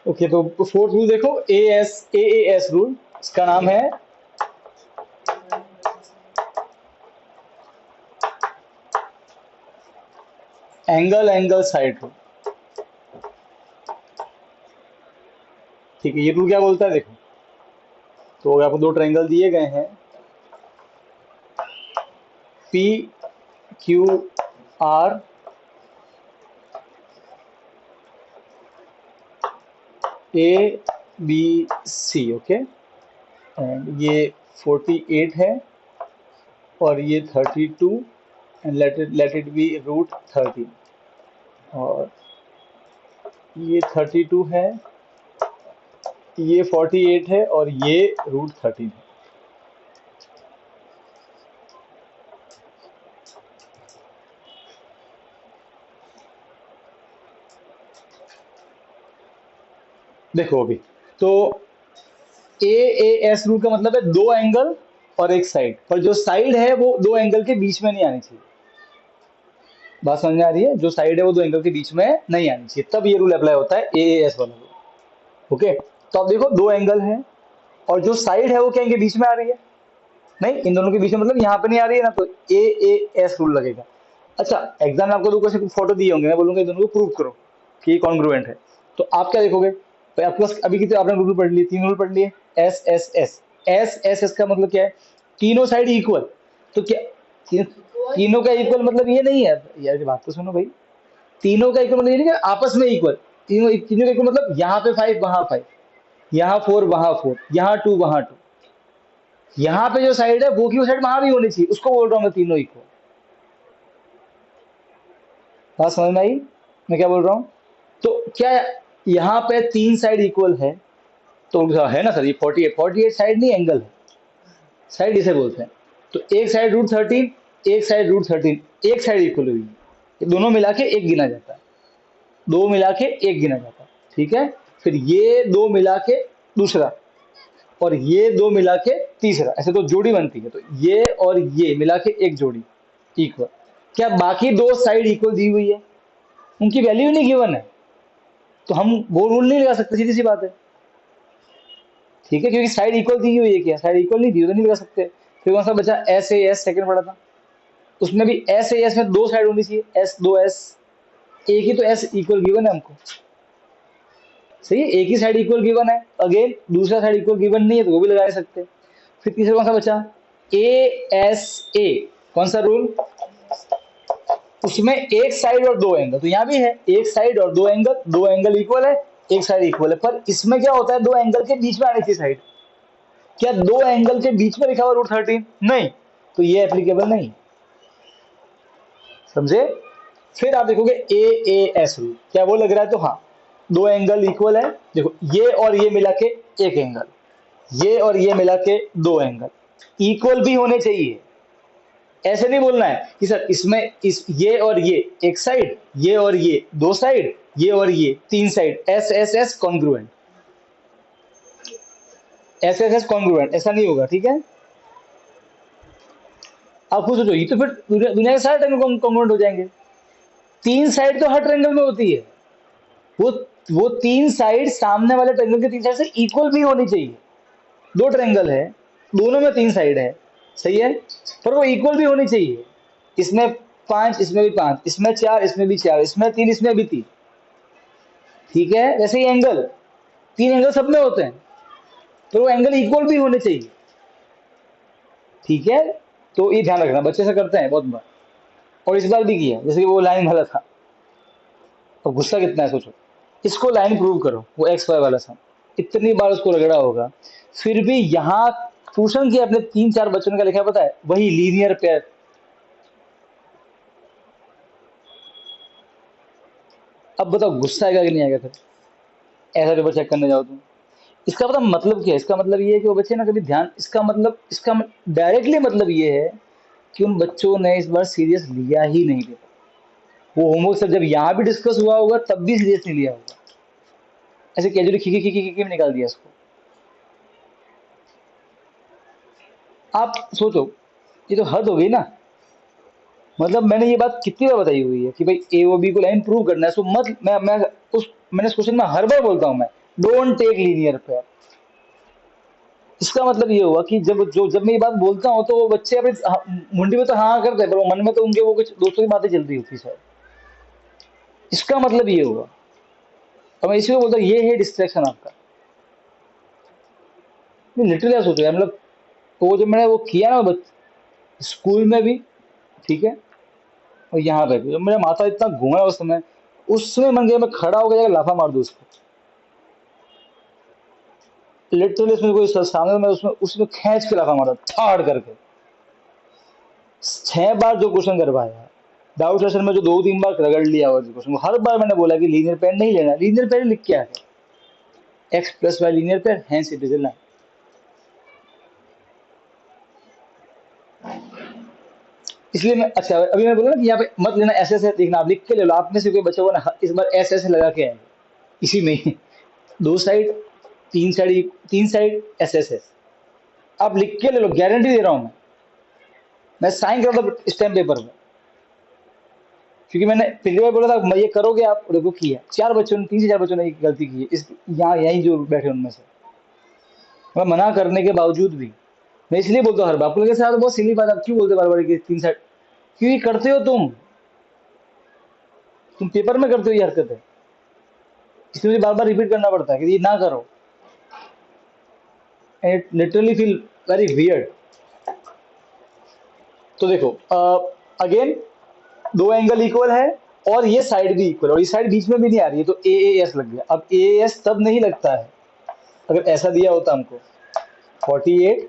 Okay, तो fourth rule देखो, A S rule, इसका नाम है एंगल एंगल साइड रूल। ठीक है, ये रूल क्या बोलता है देखो। तो आपको दो ट्रायंगल दिए गए हैं, P Q R A B C, okay, and ये 48 है और ये 32, and let it be root 13, और ये 32 है, ये 48 है और ये रूट 13 है। देखो अभी, तो ए एस रूल का मतलब है दो एंगल और एक साइड, पर जो साइड है वो दो एंगल के बीच में नहीं आनी चाहिए। बात समझ में आ रही है? जो साइड है वो दो एंगल के बीच में नहीं आनी चाहिए, तब ये रूल अप्लाई होता है, एएस वाला रूल। ओके, तो अब देखो दो एंगल है और जो साइड है वो क्या इनके बीच में आ रही है? नहीं, इन दोनों के बीच में मतलब यहाँ पे नहीं आ रही है ना, तो ए एस रूल लगेगा। अच्छा, एग्जाम में आपको दो कैसे फोटो दिए होंगे, मैं बोलूंगा इन दोनों को प्रूव करो कि ये कॉन्ग्रुएंट है। तो आप क्या देखोगे, तो आपके पास अभी कितने आपने रूल पढ़ लिए, तीन रूल पढ़ लिए, एस एस एस का मतलब क्या है? तीनों साइड इक्वल। तो क्या तीनों का इक्वल मतलब ये नहीं है यार, ये बात तो सुनो भाई। तीनों का इक्वल मतलब ये नहीं कि आपस में इक्वल। तीनों तीनों का इक्वल मतलब यहाँ पे 5 वहां 5, यहाँ 4 वहां 4, यहाँ 2 वहां 2। यहाँ पे जो साइड है वो की वो साइड वहां भी होनी चाहिए, उसको बोल रहा हूँ मैं तीनों इक्वल। बात समझ में आई मैं क्या बोल रहा हूँ? तो क्या यहाँ पे तीन साइड इक्वल है? तो है ना सर, ये 48 साइड नहीं एंगल है, साइड इसे बोलते हैं। तो एक साइड रूट 13, एक साइड रूट 13, एक साइड इक्वल हुई है, ये दोनों मिला के एक गिना जाता है, दो मिला के एक गिना जाता है। ठीक है, फिर ये दो मिला के दूसरा, और ये दो मिला के तीसरा, ऐसे तो जोड़ी बनती है, तो ये और ये मिला के एक जोड़ी इक्वल। क्या बाकी दो साइड इक्वल दी हुई है? उनकी वैल्यू नहीं गिवन है, तो हम वो रूल नहीं लगा सकते, सीधी सी बात है। ठीक है, क्योंकि साइड इक्वल दी हुई है, क्या साइड इक्वल नहीं दी तो नहीं लगा सकते। फिर कौन सा बचा, एस ए एस, सेकंड पढ़ा था, उसमें भी एस ए एस में दो साइड होनी चाहिए, एस दो एस, एक ही तो एस इक्वल गिवन है हमको। सही है, एक ही साइड इक्वल गिवन है, अगेन दूसरा साइड इक्वल गिवन नहीं है तो वो भी लगा नहीं सकते। फिर तीसरा कौन सा बचा, ए, कौन सा रूल? उसमें एक साइड और दो एंगल, तो यहाँ भी है एक साइड और दो एंगल इक्वल है, एक साइड इक्वल है, पर इसमें क्या होता है, दो एंगल के बीच में आनी चाहिए साइड। क्या दो एंगल के बीच में लिखा हुआ रूट 13? नहीं, तो ये एप्लीकेबल नहीं, समझे? फिर आप देखोगे ए एस रूल, क्या वो लग रहा है? तो हाँ, दो एंगल इक्वल है, देखो ये और ये मिला के एक एंगल, ये और ये मिला के दो एंगल इक्वल भी होने चाहिए। ऐसे नहीं बोलना है कि सर इसमें ये और ये एक साइड, ये और ये दो साइड, ये और ये तीन side, S S S congruent, S S S congruent, ऐसा नहीं होगा। ठीक है, आप खुद सोचो, ये तो फिर दुनिया के सारे ट्रायंगल कॉन्ग्रुएंट हो जाएंगे। तीन साइड तो हर ट्रायंगल में होती है, वो वो तीन साइड सामने वाले ट्रायंगल के तीन साइड से इक्वल भी होनी चाहिए। दो ट्रायंगल है, दोनों में तीन साइड है, सही है, पर वो इक्वल भी होनी चाहिए। इसमें पांच, इसमें भी पांच, इसमें चार, इसमें भी चार, इसमें तीन, इसमें भी तीन। ठीक है, वैसे ही एंगल, तीन एंगल सब में होते हैं, तो वो एंगल इक्वल भी होने चाहिए। ठीक है, तो ये ध्यान रखना, बच्चे से करते हैं बहुत बार, और इस बार भी किया, जैसे कि वो लाइन वाला था। अब गुस्सा कितना है सोचो, इसको लाइन प्रूव करो, वो एक्स वाई वाला था, इतनी बार उसको रगड़ा होगा, फिर भी यहाँ ट्यूशन किया अपने तीन चार बच्चों का लिखा, पता है, वही लीनियर पेयर। अब बताओ गुस्सा आएगा कि नहीं आएगा फिर, ऐसा पेपर चेक करने जाओ तुम? इसका पता मतलब क्या है? इसका मतलब ये है कि वो बच्चे ना कभी ध्यान, इसका डायरेक्टली मतलब ये है कि उन बच्चों ने इस बार सीरियस लिया ही नहीं पेपर। वो होमवर्क सब जब यहाँ भी डिस्कस हुआ होगा तब भी सीरियस नहीं लिया होगा, ऐसे कैजुअली खीखी खीखी खीखी में निकाल दिया इसको। आप सोचो, ये तो हद हो गई ना। मतलब मैंने ये बात कितनी बार बताई हुई है कि भाई ए ओ बी को लाइन प्रूव करना है, सो मत, मैं उस मैंने इस क्वेश्चन में हर बार बोलता हूँ मैं, डोंट टेक लीनियर पेयर। इसका मतलब ये हुआ कि जब मैं ये बात बोलता हूँ तो वो बच्चे अपने मुंडी में तो हाँ करते हैं, पर वो मन में तो उनके वो कुछ दोस्तों की बातें चल रही होती है। इसका मतलब ये हुआ। तो मैं इसी को बोलता हूँ, ये है डिस्ट्रैक्शन आपका। लिटरली आप सोचो यार, मतलब वो जब मैंने वो किया ना स्कूल में भी, ठीक है, और यहाँ पे भी, जब मेरा माथा इतना घूमा उस समय मन गया मैं खड़ा होकर जाकर लाफा मार दूं उसको। लिटरली उसमें कोई सामने, मैं उसमें उसमें खींच के लाफा मारा ठाड़ करके। 6 बार जो क्वेश्चन करवाया डाउट सेशन में, जो 2-3 बार रगड़ लिया और क्वेश्चन, हर बार मैंने बोला कि लीनियर पेयर नहीं लेना। लीनियर पेयर लिख के आ x plus y linear pair, hence it is line. इसलिए मैं, अच्छा अभी मैं बोला ना कि यहाँ पे मत लेना, ऐसे ऐसे देखना, आप लिख के ले लो। आप में से कोई बच्चा को ना इस बार ऐसे ऐसे लगा के आएंगे इसी में ही। 2 साइड, 3 साइड, 3 साइड ऐसे ऐसे आप लिख के ले लो, गारंटी दे रहा हूं मैं साइन कर दो स्टैम्प पेपर में। क्योंकि मैंने पहली बार बोला था मैं ये करोगे आप, देखो किया। 4 बच्चों ने, 3 से 4 बच्चों ने ये गलती की है, इस यहाँ यहीं जो बैठे उनमें से। मैं मना करने के बावजूद भी, मैं इसलिए बोलता हूँ हर बार। आपको लगे सर बहुत सिली बात, आप क्यों बोलते बार बार कि 3 साइड? क्यों ये करते हो तुम पेपर में करते हो ये हरकत है, इसलिए मुझे बार बार रिपीट करना पड़ता है कि ये ना करो। And it literally feel very weird. तो देखो अगेन, 2 एंगल इक्वल है और ये साइड भी इक्वल, और ये साइड बीच में भी नहीं आ रही है, तो ए एस लग गया। अब ए एस तब नहीं लगता है अगर ऐसा दिया होता हमको 48,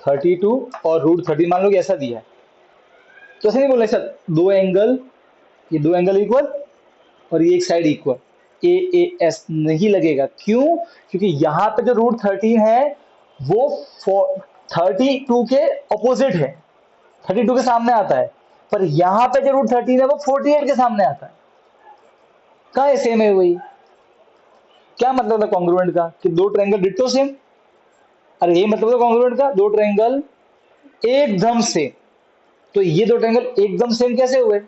32 और √13, मान लो कि ऐसा दिया है, तो ऐसा नहीं बोला सर 2 एंगल, ये 2 एंगल इक्वल और ये एक side equal, A A S नहीं लगेगा। क्यों? क्योंकि यहाँ पे जो √13 है वो 32 के अपोजिट है, 32 के सामने आता है। पर यहाँ पे जो √13 है वो 48 के सामने आता है। कहा है सेम है वही? क्या मतलब है कॉन्ग्रुएंट का? कि दो ट्रायंगल डिट्टो सेम। अरे ये मतलब है कॉन्ग्रुएंट का, दो ट्रायंगल एकदम सेम। तो ये दो ट्रायंगल एकदम सेम कैसे हुए?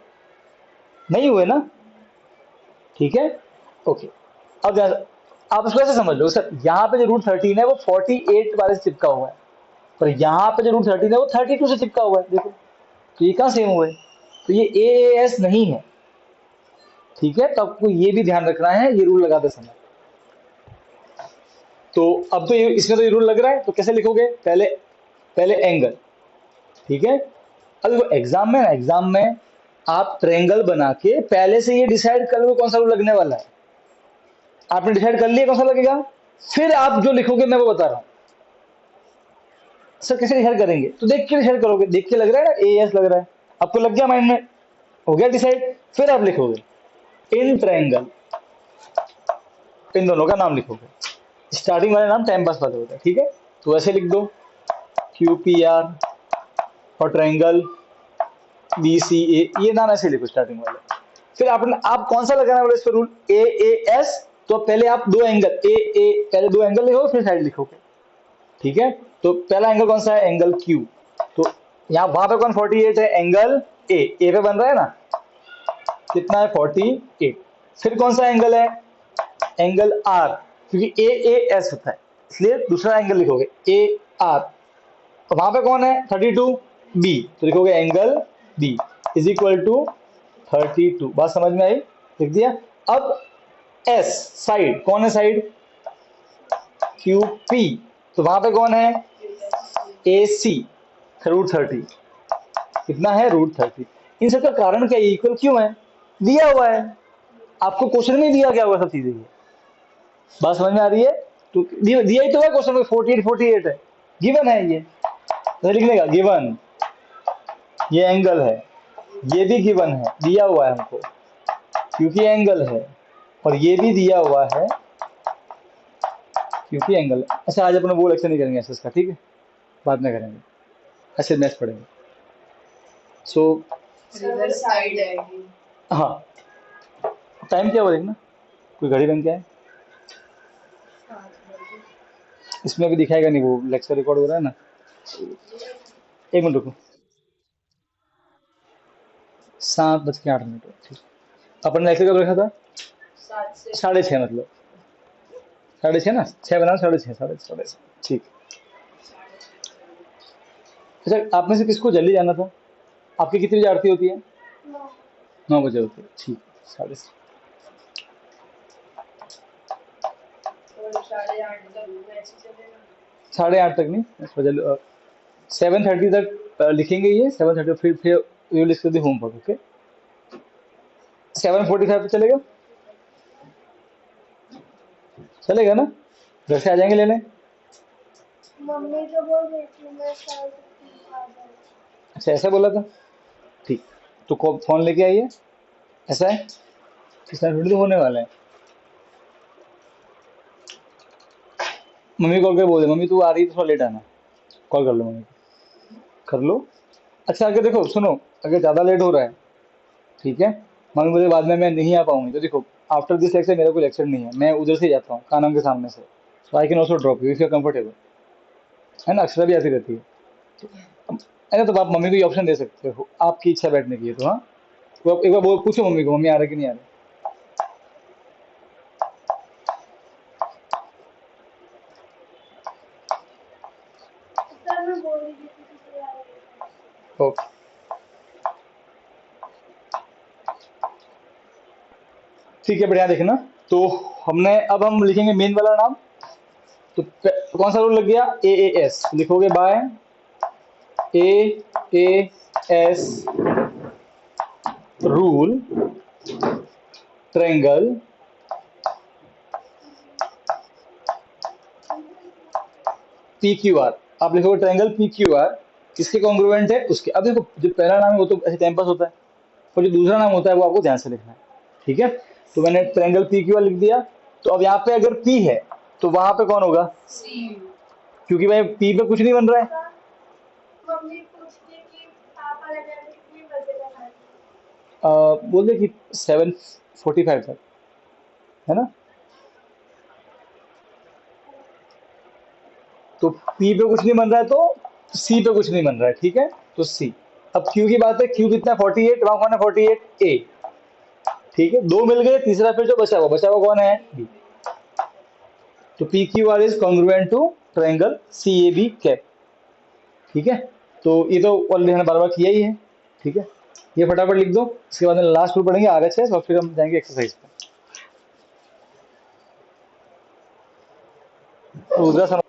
नहीं हुए ना। ठीक है, ओके। अब आप इसको ऐसे समझ लो सर, यहाँ पे जो √13 है वो 48 वाले से चिपका हुआ है, पर यहाँ पे जो √13 है वो 32 से चिपका हुआ है। देखो, तो ये कहाँ सेम हुए? तो ये ए एस नहीं है। ठीक है, तो आपको ये भी ध्यान रखना है ये रूल लगाते समय। तो अब तो ये इसमें तो ये रूल लग रहा है, तो कैसे लिखोगे? पहले पहले एंगल, ठीक है। अब देखो एग्जाम में आप ट्रायंगल बना के पहले से ये डिसाइड कर लो कौन सा रूल लगने वाला है। आपने डिसाइड कर लिया कौन सा लगेगा, फिर आप जो लिखोगे मैं वो बता रहा हूँ। सर कैसे डिसाइड करेंगे? तो देख के डिसाइड करोगे, देख के लग रहा है ना ए एस लग रहा है, आपको लग गया माइंड में, हो गया डिसाइड। फिर आप लिखोगे इन ट्रायंगल, इन दोनों का नाम लिखोगे। स्टार्टिंग वाले नाम टाइम पास वाले होते हैं, ठीक है। तो ऐसे लिख दो क्यू पी आर और ट्रायंगल बी सी ए, ये नाम ऐसे लिखो स्टार्टिंग वाले। फिर आपने आप कौन सा लगाना वाला इस पर रूल? A A S. तो पहले आप 2 एंगल ए ए, पहले 2 एंगल लिखोगे फिर साइड लिखोगे, ठीक है। तो पहला एंगल कौन सा है? Angle Q. तो यहाँ वहां पे कौन 48 है? एंगल ए पे बन रहा है ना, कितना है? 48। फिर कौन सा एंगल है? एंगल आर, क्योंकि ए ए एस होता है इसलिए दूसरा एंगल लिखोगे ए आर। तो वहां पे कौन है? 32 बी, तो लिखोगे angle B is equal to 32। बात समझ में आई? लिख दिया। अब एस साइड, कौन है साइड? Q P. तो वहां पे कौन है? ए सी, √30। कितना है? √30। इन सब का कारण क्या है? इक्वल क्यों है? दिया हुआ है, आपको क्वेश्चन में दिया गया हुआ सब चीजें। ये बात समझ में आ रही है? तो दिया ही तो है क्वेश्चन में, 48 48 है, गिवन है ये। तो लिखने का गिवन, ये एंगल है, ये भी गिवन है, दिया हुआ है हमको क्योंकि एंगल है, और ये भी दिया हुआ है क्योंकि एंगल है। अच्छा, आज अपने वो लेक्चर नहीं करेंगे एसएस का, ठीक है, बाद में करेंगे, ऐसे मैथ्स पढ़ेंगे। सो रिवर्स साइड आएगी। हाँ, टाइम क्या हुआ देखना, कोई घड़ी बन के आए। इसमें भी दिखाएगा नहीं, वो लेक्चर रिकॉर्ड हो रहा है ना। 1 मिनट रुको। 7:08, ठीक। अपन लेक्चर कब रखा था? 7 से 6:30 मतलब। 6.5 ना, 6 बना, 6.5, 6.5, ठीक। अच्छा, आप में से किसको जल्दी जाना था? आपकी कितनी बजे आरती होती है? 9 बजे होती है, ठीक। 6:30। और 8:30 तक मैच चलेगा। 8:30 तक नहीं, 7:30 तक लिखेंगे ये, 7:30 फिर यू लिख दी होमवर्क, ओके। 7:45 पे चलेगा? चलेगा ना? घर से आ जाएंगे लेने? मम्मी तो बोल रही थी मैं 7:30 आ जाऊँ। अच्छा, ऐसा बोला था, ठीक। तो फोन लेके आइए, ऐसा है, इस तरह थोड़ी तो होने वाला है। मम्मी कॉल कर बोल दे, मम्मी तू आ रही है तो थोड़ा लेट आना, कॉल कर लो मम्मी को, कर लो। अच्छा, अगर देखो सुनो, अगर ज़्यादा लेट हो रहा है, ठीक है, मान लो मुझे बाद में मैं नहीं आ पाऊंगी, तो देखो आफ्टर दिस लेक्चर मेरा कोई लेक्चर नहीं है, मैं उधर से जाता हूँ कानम के सामने से, तो I can also drop you if you comfortable, है ना, अक्षरा भी आती रहती है, है ना, तो आप मम्मी को ये ऑप्शन दे सकते हो, आपकी इच्छा बैठने की है तो, हाँ। तो आप एक बार पूछो मम्मी को, मम्मी आ रहे कि नहीं आ रहे। तब मैं बोल रही थी कि तू आ रही है। ओके, ठीक है, बढ़िया, देखना। तो हमने, अब हम लिखेंगे मेन वाला नाम, तो कौन सा रूल लग गया? AAS लिखोगे, by AAS rule triangle PQR, आप लिखोगे ट्रायंगल PQR किसके कॉन्ग्रुएंट है उसके। अब देखो, जो पहला नाम है वो तो ऐसे टाइम पास होता है, और जो दूसरा नाम होता है वो आपको ध्यान से लिखना है, ठीक है। तो मैंने ट्रायंगल PQR लिख दिया। तो अब यहाँ पे अगर P है तो वहां पे कौन होगा? सी। क्योंकि भाई P पे कुछ नहीं बन रहा है। मम्मी पूछती कि पापा लगाने कितने बजे लगाने। बोल दे कि 7:45 तक, है ना। तो P पे कुछ नहीं बन रहा है, तो C पे कुछ नहीं बन रहा है, ठीक है, तो C। अब Q की बात है, Q कितना है? 48, वहां कौन है? 48 A, ठीक है, दो मिल गए, तीसरा फिर जो बचा हुआ कौन है? B। तो PQR is congruent to triangle CAB cap, ठीक है। तो ये तो ऑलरेडी हमने बार बार किया ही है, ठीक है। ये फटाफट लिख दो, इसके बाद में लास्ट रूल पढ़ेंगे RHS, और फिर हम जाएंगे एक्सरसाइज पे। Rudra sir,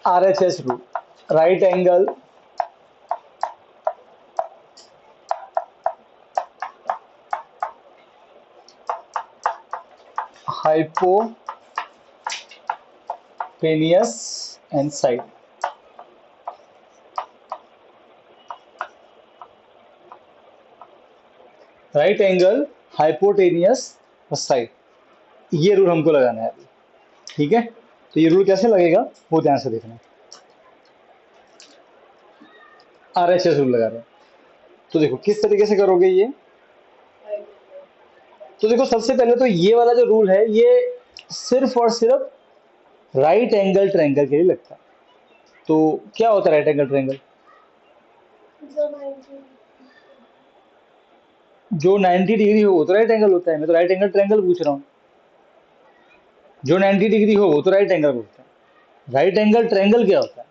RHS rule, right angle hypotenuse and side, right angle hypotenuse और साइड, ये रूल हमको लगाना है अभी, ठीक है। तो ये रूल कैसे लगेगा वो ध्यान से देखना। RHS रूल लगा रहे हैं, तो देखो किस तरीके से करोगे ये। तो देखो, सबसे पहले तो ये वाला जो रूल है ये सिर्फ और सिर्फ राइट एंगल ट्रायंगल के लिए लगता है। तो क्या होता है राइट एंगल ट्रायंगल? जो 90 जो 90 डिग्री हो वो तो राइट एंगल होता है, मैं तो राइट एंगल ट्रायंगल पूछ रहा हूँ। जो 90 डिग्री हो वो तो राइट एंगल होता है, राइट एंगल ट्रायंगल क्या होता है?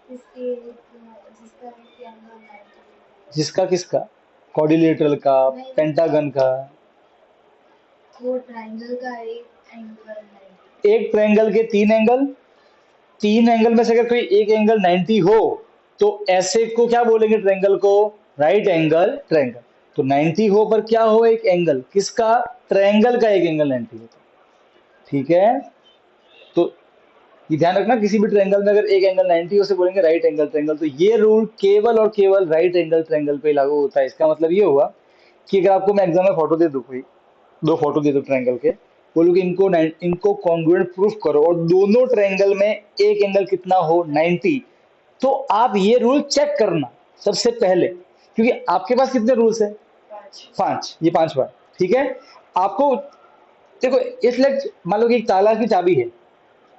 जिसके जिसका भी एंगल 90 जिसका किसका? क्वाड्रिलेटरल का, नहीं, पेंटागन का। वो ट्रायंगल का एक एंगल 90। एक ट्रायंगल के तीन एंगल, तीन एंगल में से अगर कोई एक एंगल 90 हो तो ऐसे को क्या बोलेंगे ट्रायंगल को? Right angle triangle. तो 90 हो पर क्या हो? एक एंगल, किसका? ट्रायंगल का एक एंगल 90 हो, ठीक है। तो ये ध्यान रखना, किसी भी ट्रायंगल में अगर एक एंगल 90 हो उसे बोलेंगे राइट एंगल ट्रायंगल। तो ये रूल केवल और केवल राइट एंगल ट्रायंगल पे लागू होता है। इसका मतलब ये हुआ कि अगर आपको मैं एग्जाम में फोटो दे दूं, कोई दो फोटो दे दूं ट्रायंगल के, बोलो कि इनको कॉन्ग्रुएंट प्रूफ करो और दोनों ट्रायंगल में एक एंगल कितना हो 90, तो आप ये रूल चेक करना सबसे पहले, क्योंकि आपके पास कितने रूल्स है? 5, ये 5 बार। ठीक है, आपको देखो इसलिए मान लो कि एक ताला की चाबी है,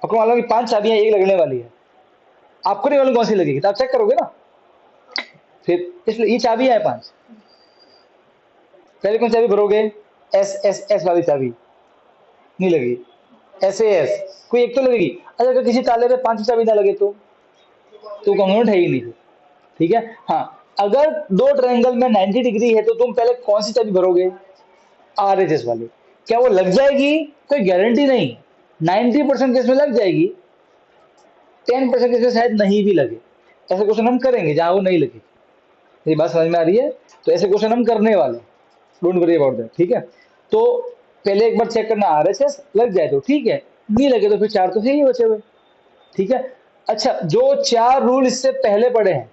आपको मान लो कि 5 चाबियां एक लगने वाली है, आपको नहीं मालूम कौन सी लगेगी, तो आप चेक करोगे ना। फिर इसलिए ये चाबियां है 5, पहले कौन सी चाबी भरोगे? एस एस एस वाली चाबी नहीं लगेगी, एस ए एस कोई एक तो लगेगी। अच्छा अगर किसी ताले पे 5 चाबी ना लगे तो कॉन्ग्रुएंट है ही नहीं। ठीक है, हाँ, अगर दो ट्रायंगल में 90 डिग्री है तो तुम पहले कौन सी चाबी भरोगे? आरएचएस वाली। क्या वो लग जाएगी? कोई गारंटी नहीं। 90% केस में लग जाएगी, 10% केस में शायद नहीं भी लगे। ऐसे क्वेश्चन हम करेंगे जहां वो नहीं लगे। ये बात समझ में आ रही है? तो ऐसे क्वेश्चन हम करने वाले, डोंट वरी अबाउट दैट। ठीक है, तो पहले एक बार चेक करना आरएचएस, लग जाए तो ठीक है, नहीं लगे तो फिर 4 तो है ही बचे हुए। ठीक है, अच्छा जो 4 रूल इससे पहले पढ़े हैं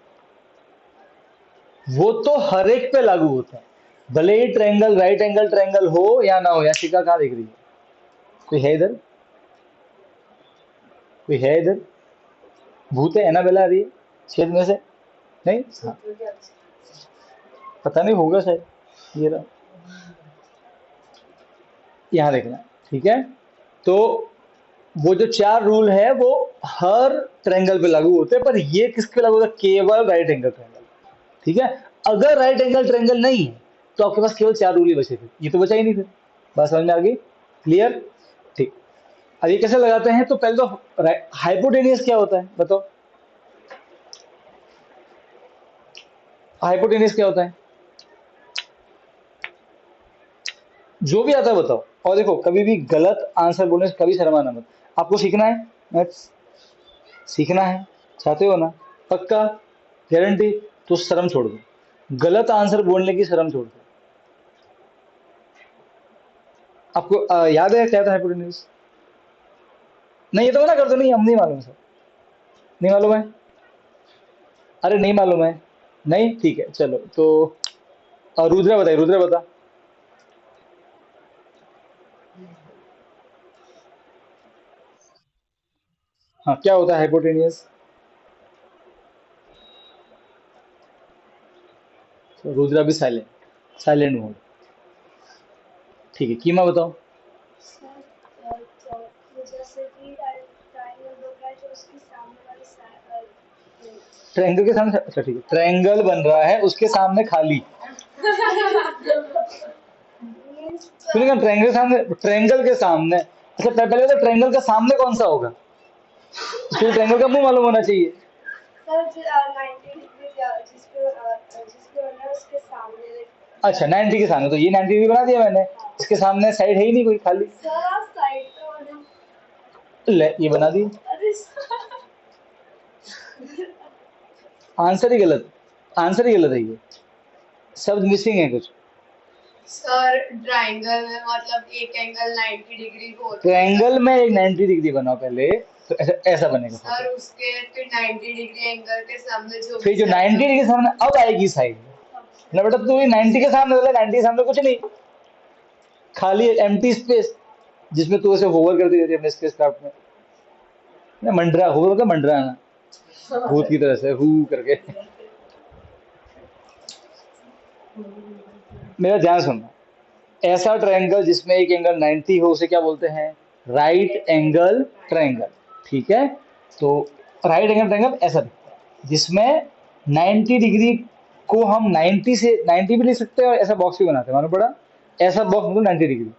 वो तो हर एक पे लागू होते हैं, भले ही ट्रायंगल राइट एंगल ट्रायंगल हो या ना हो। या शिका कहाँ दिख रही है? कोई है इधर? कोई है इधर? भूत है एनाबेला आ रही है छेद में से? नहीं, हाँ, पता नहीं, होगा शायद। ये रहा, यहाँ देखना। ठीक है, तो वो जो 4 रूल है वो हर ट्रायंगल पे लागू होते हैं, पर ये किसके लागू होता है? केवल राइट एंगल ट्रायंगल। ठीक है, अगर राइट एंगल ट्रायंगल नहीं है तो आपके पास केवल 4 रूल ही बचे थे, ये तो बचा ही नहीं फिर। बात समझ में आ गई? क्लियर? ठीक, अब ये कैसे लगाते हैं? तो पहले तो हाइपोटेनियस क्या होता है बताओ? हाइपोटेनियस क्या होता है? जो भी आता है बताओ। और देखो कभी भी गलत आंसर बोलने से कभी शर्माना मत। आपको सीखना है मैथ्स, सीखना है, चाहते हो ना? पक्का? गारंटी? तो शर्म छोड़ दो, गलत आंसर बोलने की शर्म छोड़ दो। आपको याद है क्या था हाइपोटेन्यूज? नहीं, ये तो मना कर दो, नहीं हम नहीं मालूम सर, नहीं मालूम है। अरे नहीं मालूम है, नहीं, ठीक है चलो। तो रुद्रा बताइए, रुद्रा बता। हाँ, क्या होता है हाइपोटेनियस? तो रुद्रा भी साइलेंट, साइलेंट मोड। ठीक है, कीमा बताओ। सर तो जैसे कि ट्रायंगल बन रहा है जो उसकी सामने वाली ट्रायंगल के सामने, अच्छा ठीक है, ट्रायंगल बन रहा है उसके सामने खाली। मीन्स फिर ट्रायंगल के सामने, ट्रायंगल के सामने, अच्छा पहले तो ट्रायंगल का सामने कौन सा होगा? उसके ट्रायंगल का मुंह मालूम होना चाहिए। सर 90 डिग्री जिसपे बन रहा है उसके सामने। अच्छा 90 के सामने, तो ये 90 डिग्री बना दिया मैंने, इसके सामने साइड है ही नहीं कोई, खाली। सर आप साइड पे बना। ले ये बना दी, अरे आंसर ही गलत, आंसर ही गलत है, ये शब्द मिसिंग है कुछ। सर ट्रायंगल में मतलब एक एंगल 90 डिग्री को होता है। ट्रायंगल में एक 90 डिग्री बनाओ पहले, तो ऐसा ऐसा बनेगा। सर उसके फिर 90 डिग्री एंगल के सामने जो फिर जो 90 डिग्री के सामने अब आएगी साइड ना बेटा, तू 90 के सामने, बोला 90 के सामने कुछ नहीं, खाली एम्प्टी स्पेस जिसमें तू ऐसे होवर करती रहती है अपने स्पेस क्राफ्ट में ना, मंडरा होवर होता है, मंडरा ना भूत की तरह से हु करके। मेरा ध्यान सुनना, ऐसा ट्रायंगल जिसमें एक एंगल 90 हो उसे क्या बोलते हैं? Right angle triangle. ठीक है, तो राइट एंगल ट्रायंगल ऐसा दिखता है जिसमें 90 डिग्री को हम 90 से 90 भी लिख सकते हैं और ऐसा बॉक्स भी बनाते हैं, मालूम पड़ा? ऐसा बॉक्स मतलब 90 डिग्री।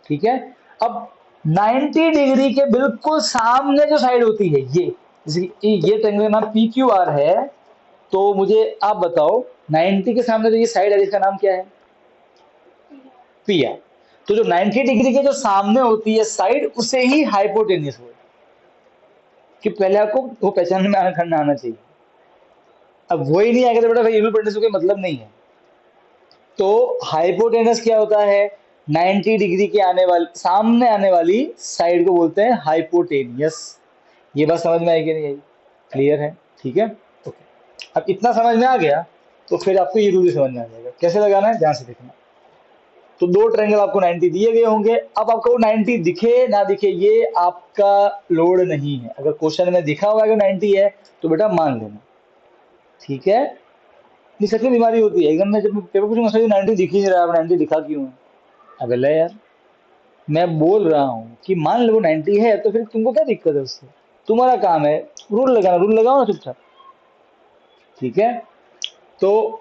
ठीक है, अब 90 डिग्री के बिल्कुल सामने जो साइड होती है ये, जैसे कि ये ट्रायंगल का नाम पी क्यू आर है, तो मुझे आप बताओ 90 के सामने जो ये साइड है इसका नाम क्या है? P R. तो जो 90 डिग्री के जो सामने होती है साइड, उसे ही हाइपोटेनियस बोलते हैं। कि पहले आपको वो पहचानने में करना आना चाहिए। अब वही नहीं आएगा तो बेटा भाई पढ़ने से कोई मतलब नहीं है। तो हाइपोटेनस क्या होता है? 90 डिग्री के आने वाली, सामने आने वाली साइड को बोलते हैं हाइपोटेनियस। ये बात समझ में आई कि नहीं आई? क्लियर है? ठीक है, ओके। अब इतना समझ में आ गया तो फिर आपको ये रूल भी समझ में आ जाएगा कैसे लगाना है, ध्यान से देखना। तो दो ट्रायंगल आपको 90 दिए गए होंगे। अब आपको 90 दिखे ना दिखे ये आपका लोड नहीं है। अगर क्वेश्चन में दिखा हुआ है कि 90 है तो बेटा मान लेना, ठीक है। ये सच में बीमारी होती है, एग्जाम में जब पेपर पूछूंगा सर 90 दिख ही नहीं रहा, 90 दिखा क्यों है? अबे ले यार, मैं बोल रहा हूँ कि मान लो 90 है तो फिर तुमको क्या दिक्कत है उससे? तुम्हारा काम है रूल लगाना, रूल लगाओ ना चुपचाप, ठीक है। तो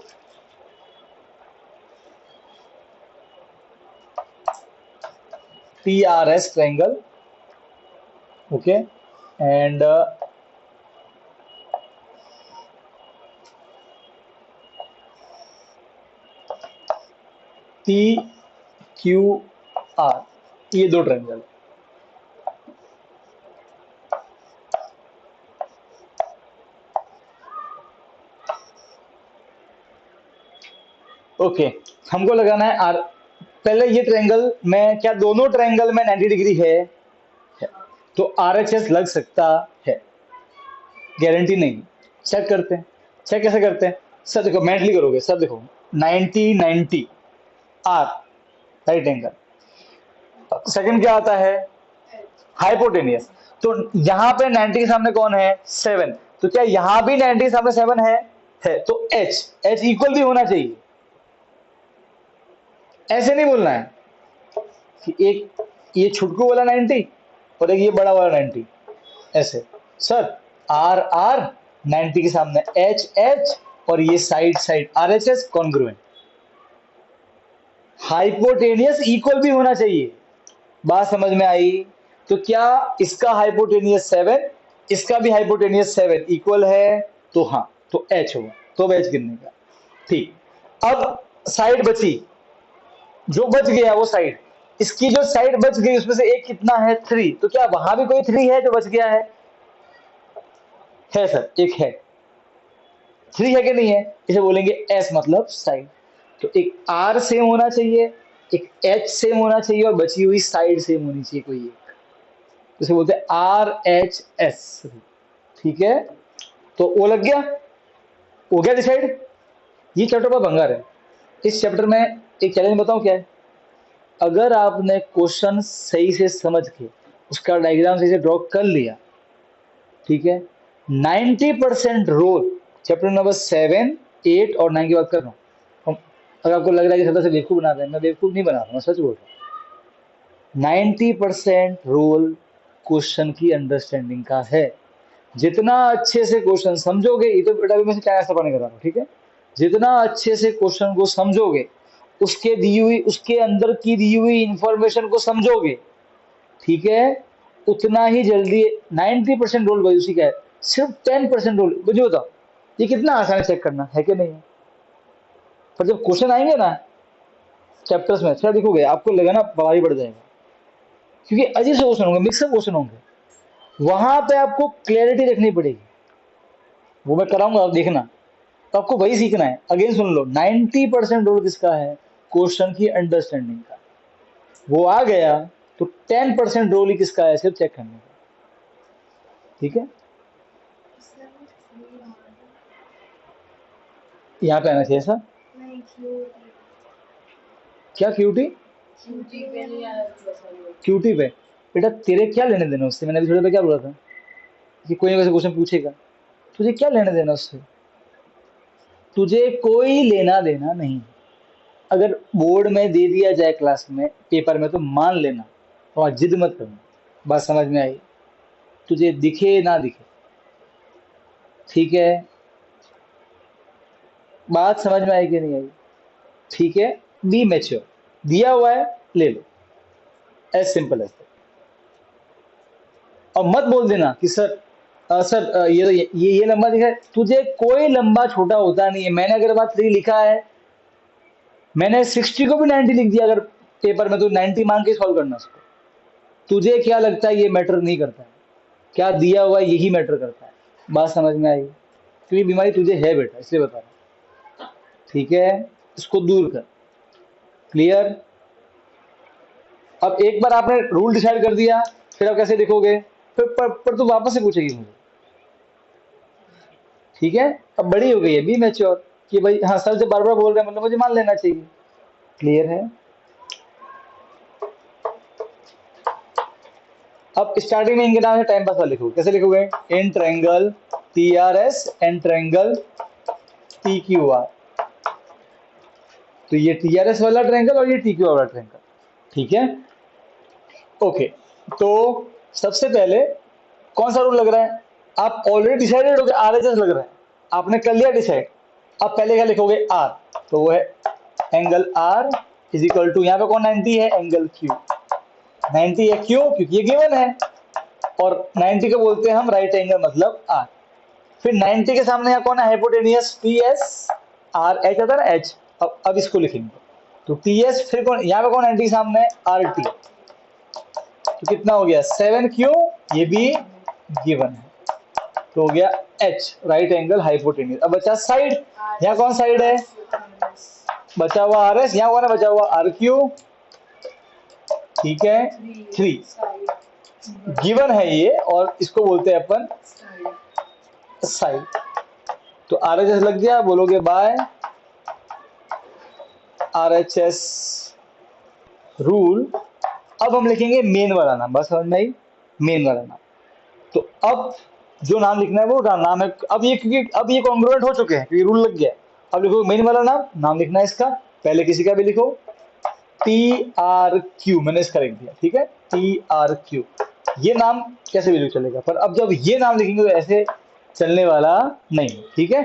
TRS triangle, okay, and PQR, ये दो ट्रायंगल, ओके। हमको लगाना है आर। पहले ये ट्रायंगल में क्या दोनों ट्रायंगल में 90 डिग्री है? तो RHS लग सकता है, गारंटी नहीं। चेक करते हैं, चेक कैसे करते हैं सर? देखो मेंटली करोगे सर, देखो 90 90 आर राइट एंगल, सेकंड क्या आता है? हाइपोटेनियस। तो यहां पे 90 के सामने कौन है? 7। तो क्या यहां भी 90 के सामने 7 है? तो एच इक्वल भी होना चाहिए। ऐसे नहीं बोलना है कि एक ये छुटकू वाला 90 और एक ये बड़ा वाला 90, ऐसे। सर आर आर 90 के सामने एच एच और ये side side RHS congruent, hypotenuse equal भी होना चाहिए। बात समझ में आई? तो क्या इसका हाइपोटेनियस 7, इसका भी हाइपोटेनियस 7 इक्वल है? तो हाँ, तो एच होगा, तो एच गिनने का, ठीक। अब साइड बची, जो बच गया वो साइड, इसकी जो साइड बच गई उसमें से एक कितना है? 3। तो क्या वहां भी कोई 3 है जो बच गया है? सर एक है, 3 है कि नहीं है? इसे बोलेंगे एस मतलब साइड। तो एक आर सेम होना चाहिए, एक एच सेम होना चाहिए और बची हुई साइड सेम होनी चाहिए कोई एक, इसे बोलते हैं RHS, ठीक है। तो वो लग गया, हो गया डिसाइड। ये चैप्टर पर भंगार है। इस चैप्टर में एक चैलेंज बताऊं क्या है? अगर आपने क्वेश्चन सही से समझ के उसका डायग्राम सही से ड्रॉ कर लिया, ठीक है, 90% रोल चैप्टर नंबर 7 8 और 9 की बात कर रहा हूँ। अगर आपको लग रहा है कि सदा से बेवकूफ बना रहे हैं, मैं बेवकूफ नहीं बना रहा हूँ, मैं सच बोल रहा हूँ। 90% रोल क्वेश्चन की अंडरस्टैंडिंग का है। जितना अच्छे से क्वेश्चन समझोगे, ये तो बेटा भी मैं से क्या पढ़ने कर रहा हूँ, ठीक है। जितना अच्छे से क्वेश्चन को समझोगे, उसके दी हुई उसके अंदर की दी हुई इंफॉर्मेशन को समझोगे, ठीक है, उतना ही जल्दी 90% रोल वही उसी का है। सिर्फ 10% रोल मुझे बताओ, ये कितना आसान है चेक करना, है कि नहीं है? पर जब क्वेश्चन आएंगे ना चैप्टर्स में, अच्छा देखोगे आपको लगेगा ना बवाल बढ़ जाएगा, क्योंकि अजीब से क्वेश्चन होंगे, मिक्सअप क्वेश्चन होंगे। वहां पे आपको क्लैरिटी रखनी पड़ेगी, वो मैं कराऊंगा, आप देखना। तो आपको वही सीखना है। अगेन सुन लो, 90% रोल किसका है? क्वेश्चन की अंडरस्टैंडिंग का। वो आ गया तो 10% रोल ही किसका है? सिर्फ चेक करने का, ठीक है। यहाँ पे आना चाहिए सर। नहीं क्यों? क्या क्यूटी? छुट्टी पे नहीं आया क्यूटी पे? बेटा तेरे क्या लेने देना उससे? मैंने अभी थोड़ी देर क्या बोला था कि कोई ना कोई क्वेश्चन पूछेगा, तुझे क्या लेना देना उससे? तुझे कोई लेना देना नहीं। अगर बोर्ड में दे दिया जाए क्लास में पेपर में तो मान लेना और जिद मत करना। बात समझ में आई? तुझे दिखे ना दिखे, ठीक है। बात समझ में आई कि नहीं आई? ठीक है, बी मैच्योर, दिया हुआ है ले लो, एज सिंपल एज। और मत बोल देना कि सर सर ये तो ये लंबा दिखा है। तुझे कोई लंबा छोटा होता नहीं है। मैंने अगर बात 3 लिखा है, मैंने 60 को भी 90 लिख दिया अगर पेपर में, तो 90 मांग के सॉल्व करना उसको। तुझे क्या लगता है ये मैटर नहीं करता है? क्या दिया हुआ है यही मैटर करता है। बात समझ में आई? क्योंकि बीमारी तुझे है बेटा, इसलिए बता रहा हूं, ठीक है। इसको दूर कर, क्लियर। अब एक बार आपने रूल डिसाइड कर दिया, फिर आप कैसे लिखोगे? फिर पर तू वापस से पूछेगी मुझे, ठीक है। अब बड़ी हो गई है, बी मैच्योर कि भाई हाँ सर जब बार बार बोल रहे हैं मतलब मुझे मान लेना चाहिए, क्लियर है। अब स्टार्टिंग में इनके नाम से टाइम पास वाला लिखोगे, कैसे लिखोगे? In triangle TRS and triangle TQR। तो ये TRS वाला ट्रायंगल और ये TQR वाला ट्रायंगल, ठीक है? ओके, तो सबसे पहले कौन सा रूल लग रहा है? आप ऑलरेडी डिसाइडेड हो गए, RHS लग रहा है, आपने कर लिया डिसाइड। अब पहले क्या लिखोगे? R, तो वो है angle R is equal to, यहाँ पे कौन 90 है? एंगल Q 90 है, क्यों? क्योंकि ये गिवन है, और 90 को बोलते हैं हम राइट एंगल मतलब R। फिर 90 के सामने यहाँ कौन है? हाइपोटेनियस TS, RH आता है ना H। अब इसको लिखेंगे, तो TS, फिर कौन यहाँ पे कौन 90 के सामने है? RT। तो कितना हो गया? 7, क्यों? ये भी गिवन है, तो हो गया H राइट एंगल हाइपोटेन्यूज। अब बचा साइड, यहाँ कौन साइड है? बचा हुआ RS, यहाँ कौन है? बचा हुआ RQ, ठीक है, 3 गिवन है ये, और इसको बोलते हैं अपन साइड। तो RHS लग गया, बोलोगे बाय RHS रूल। अब हम लिखेंगे मेन वाला नाम, बस समझ में आई? मेन वाला नाम। तो अब जो नाम लिखना है वो नाम है, अब ये क्योंकि अब ये कॉन्ग्रुएंट हो चुके हैं, क्योंकि रूल लग गया है। अब लिखो मेन वाला नाम लिखना है इसका, पहले किसी का भी लिखो, TRQ, मैंने इसका लिख दिया, ठीक है, TRQ। ये नाम कैसे भी चलेगा, पर अब जब ये नाम लिखेंगे तो ऐसे चलने वाला नहीं, ठीक है?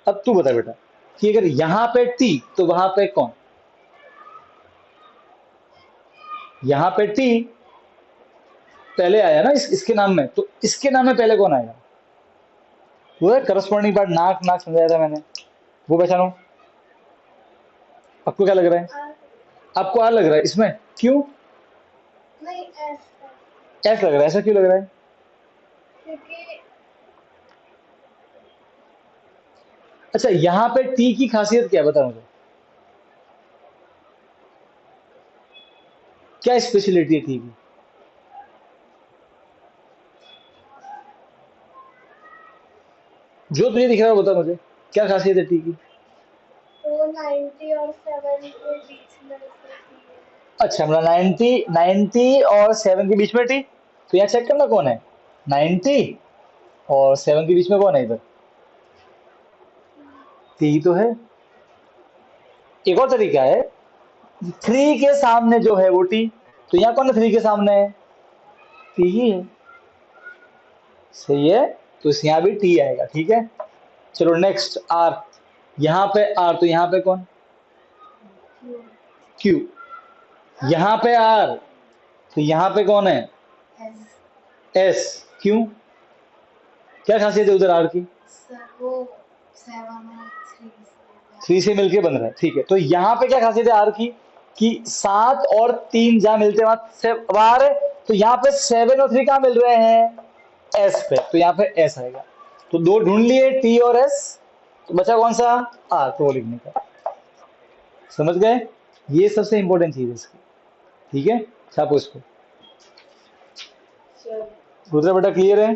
अब तू बता बेटा कि अगर यहाँ पे T तो वहां पे कौन? यहाँ पे T पहले आया ना इसके नाम में, तो इसके नाम में पहले कौन आएगा? वो है करस्पॉन्डिंग पार्ट, नाक नाक समझाया था मैंने, वो पहचानो। आपको क्या लग रहा है? आपको R लग रहा है इसमें, क्यों? नहीं S लग रहा है, ऐसा क्यों लग रहा है? क्योंकि अच्छा, यहाँ पे T की खासियत क्या है, बता मुझे, क्या स्पेशलिटी है T की? जो तुझे दिख रहा है वो बता मुझे, क्या खासियत है T की? वो 90 और 7 के बीच में होती है। अच्छा, मतलब 90 और 7 के बीच में T, तो यहाँ चेक करना कौन है, 90 और 7 के बीच में कौन है इधर? T तो है। एक और तरीका है, 3 के सामने जो है वो T, तो यहाँ कौन है 3 के सामने है? T ही है, सही है, तो इस यहाँ भी T आएगा, ठीक है? चलो नेक्स्ट R, यहाँ पे R, तो यहाँ पे कौन? Q। यहाँ पे R, तो यहाँ पे कौन है? S। क्यों? क्या खासियत है उधर R की? वो 7 और 3 से मिलके बन रहा है, ठीक है। तो यहाँ पे क्या खासियत है R की कि 7 और 3 जहां मिलते हैं वहां R है, तो यहाँ पे 7 और 3 कहाँ मिल रहे हैं? S पे, तो यहाँ पे S आएगा। तो दो ढूंढ लिए, T और S, तो बचा कौन सा? R, तो वो लिखने का। समझ गए? ये सबसे इंपॉर्टेंट चीज है इसकी, ठीक है? छापो इसको। रुद्र बेटा, क्लियर है?